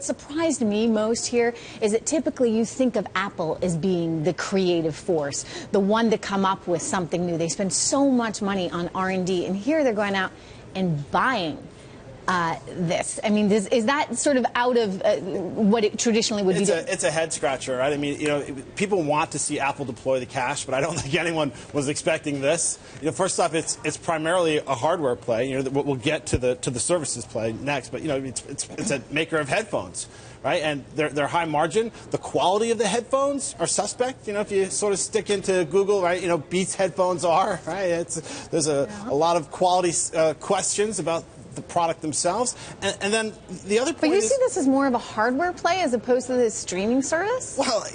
surprised me most here is that typically you think of Apple as being the creative force, the one to come up with something new. They spend so much money on R&D, and here they're going out and buying this. I mean, is that sort of out of what it traditionally would be? It's a head scratcher, right? I mean, people want to see Apple deploy the cash, but I don't think anyone was expecting this. First off, it's primarily a hardware play. We'll get to the services play next, but it's a maker of headphones. Right, and they're high margin. The quality of the headphones are suspect. If you sort of stick into Google, right, Beats headphones are, right. There's a lot of quality questions about the product themselves, and then the other point. But you see this as more of a hardware play as opposed to this streaming service? Well,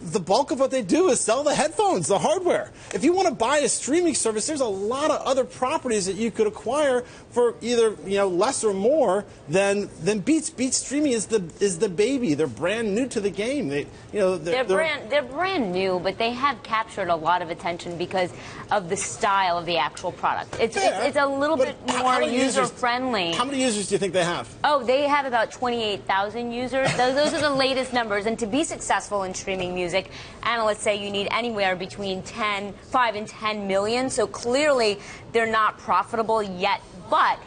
the bulk of what they do is sell the headphones, the hardware. If you want to buy a streaming service, there's a lot of other properties that you could acquire for either less or more than Beats. Beats streaming is the baby. They're brand new to the game. They're brand new, but they have captured a lot of attention because of the style of the actual product. It's a little bit more user friendly. How many users do you think they have? Oh, they have about 28,000 users. Those are the latest numbers, and to be successful in streaming music, analysts say you need anywhere between 5 and 10 million. So clearly they're not profitable yet, but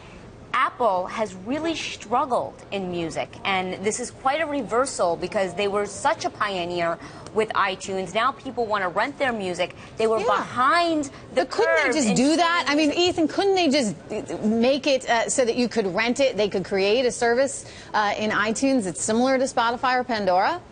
Apple has really struggled in music, and this is quite a reversal because they were such a pioneer with iTunes. Now people want to rent their music. They were behind the curve. Couldn't they just do that? I mean, Ethan, couldn't they just make it so that you could rent it? They could create a service in iTunes that's similar to Spotify or Pandora?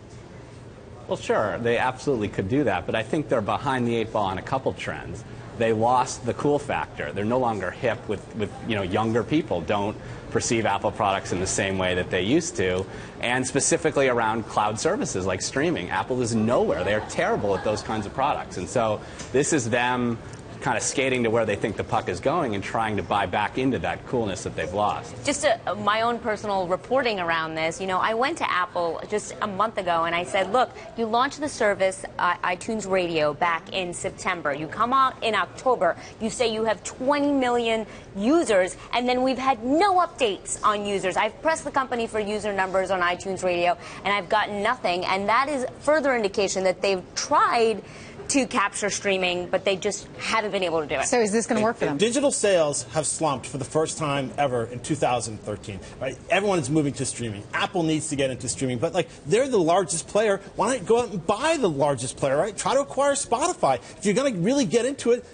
Well, sure, they absolutely could do that, but I think they're behind the 8 ball on a couple trends. They lost the cool factor. They're no longer hip with younger people don't perceive Apple products in the same way that they used to, and specifically around cloud services like streaming. Apple is nowhere. They are terrible at those kinds of products, and so this is them kind of skating to where they think the puck is going and trying to buy back into that coolness that they've lost. Just my own personal reporting around this, I went to Apple just a month ago and I said, look, you launched the service, iTunes Radio, back in September. You come out in October. You say you have 20 million users, and then we've had no updates on users. I've pressed the company for user numbers on iTunes Radio, and I've gotten nothing, and that is further indication that they've tried to capture streaming, but they just haven't been able to do it. So is this going to work for them? Digital sales have slumped for the first time ever in 2013. Right? Everyone is moving to streaming. Apple needs to get into streaming, but they're the largest player. Why not go out and buy the largest player? Right? Try to acquire Spotify. If you're going to really get into it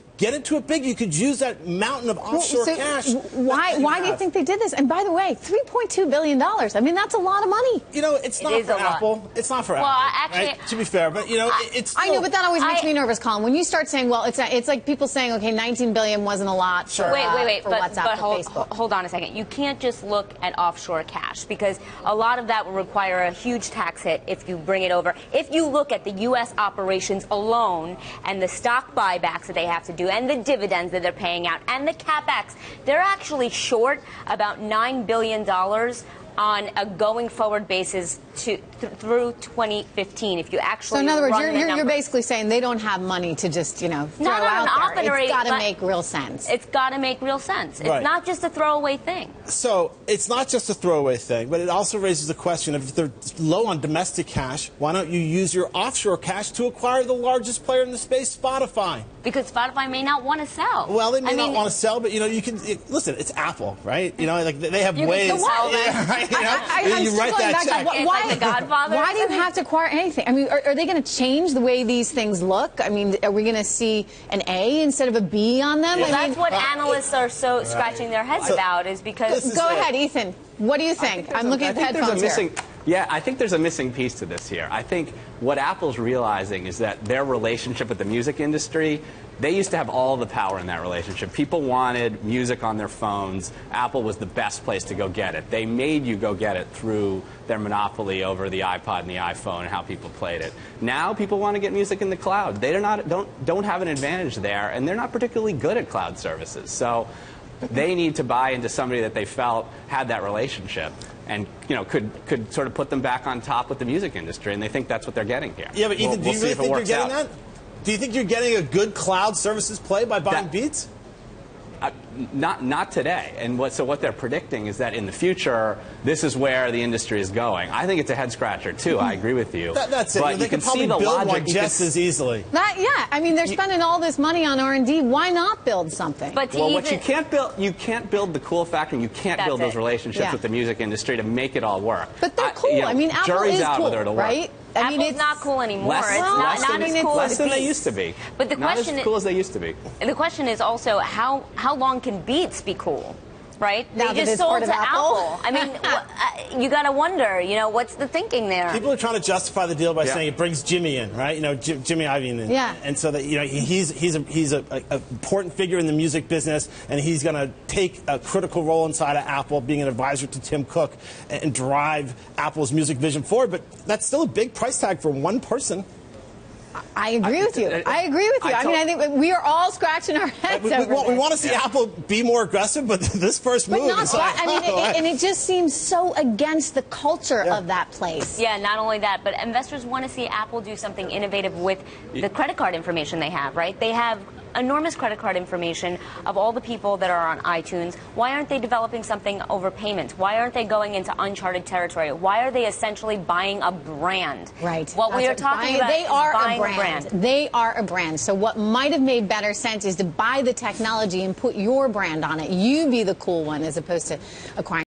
big. You could use that mountain of offshore cash. Why do you think they did this? And by the way, $3.2 billion. I mean, that's a lot of money. It's not for Apple. It's not for Apple. Well, actually, right? To be fair, but it's. I know, but that always makes me nervous, Colin. When you start saying, well, it's like people saying, okay, 19 billion wasn't a lot for, wait, for but WhatsApp or Facebook. Hold on a second. You can't just look at offshore cash because a lot of that will require a huge tax hit if you bring it over. If you look at the U.S. operations alone and the stock buybacks that they have to do and the dividends that they're paying out and the capex, they're actually short about $9 billion on a going forward basis through 2015. If you actually, so in other words, you're basically saying they don't have money to just throw out there. It's got to make real sense. It's got to make real sense. It's Right. not just a throwaway thing. So it's not just a throwaway thing, but it also raises the question of if they're low on domestic cash, why don't you use your offshore cash to acquire the largest player in the space, Spotify? Because Spotify may not want to sell. Well, they may not want to sell, but you can listen. It's Apple, right? They have ways. Can sell them. Right? I'm you still write going that back check. to Like the Godfather. Why do you have to acquire anything? I mean, are they going to change the way these things look? I mean, are we going to see an A instead of a B on them? Well, that's what analysts are so scratching their heads about, is because. Go ahead, Ethan. What do you think? I'm looking at the headphones here. Yeah, I think there's a missing piece to this here. I think what Apple's realizing is that their relationship with the music industry, they used to have all the power in that relationship. People wanted music on their phones. Apple was the best place to go get it. They made you go get it through their monopoly over the iPod and the iPhone and how people played it. Now people want to get music in the cloud. They don't have an advantage there, and they're not particularly good at cloud services. So they need to buy into somebody that they felt had that relationship and could sort of put them back on top with the music industry, and they think that's what they're getting here. Yeah, but Ethan, do you really think you're getting that? Do you think you're getting a good cloud services play by buying Beats? Not today. And what they're predicting is that in the future, this is where the industry is going. I think it's a head scratcher too. I agree with you. That's it. But They you can probably see the build logic one just as easily. Yeah, I mean, they're spending all this money on R&D. Why not build something? But what you can't build the cool factor, and you can't build those relationships with the music industry to make it all work. But they're cool. I mean, Apple jury's is out cool, whether it'll right? Work. I mean, Apple's not cool anymore. Less Not than they used to be. But the question not as cool as they used to be. The question is also how long can Beats be cool? Right? Now they that just it's sold part to of Apple. I mean, you got to wonder, what's the thinking there? People are trying to justify the deal by saying it brings Jimmy in, right? Jimmy Iovine in. Yeah. And so that he's an important figure in the music business, and he's going to take a critical role inside of Apple, being an advisor to Tim Cook, and drive Apple's music vision forward. But that's still a big price tag for one person. I agree with you. I agree with you. I mean, I think we are all scratching our heads over this. We want to see Apple be more aggressive, but this first move is like, and it just seems so against the culture of that place. Yeah, not only that, but investors want to see Apple do something innovative with the credit card information they have, right? They have enormous credit card information of all the people that are on iTunes. Why aren't they developing something over payments? Why aren't they going into uncharted territory? Why are they essentially buying a brand? Right. What we are talking about they are buying a brand. They are a brand. So what might have made better sense is to buy the technology and put your brand on it. You be the cool one as opposed to acquiring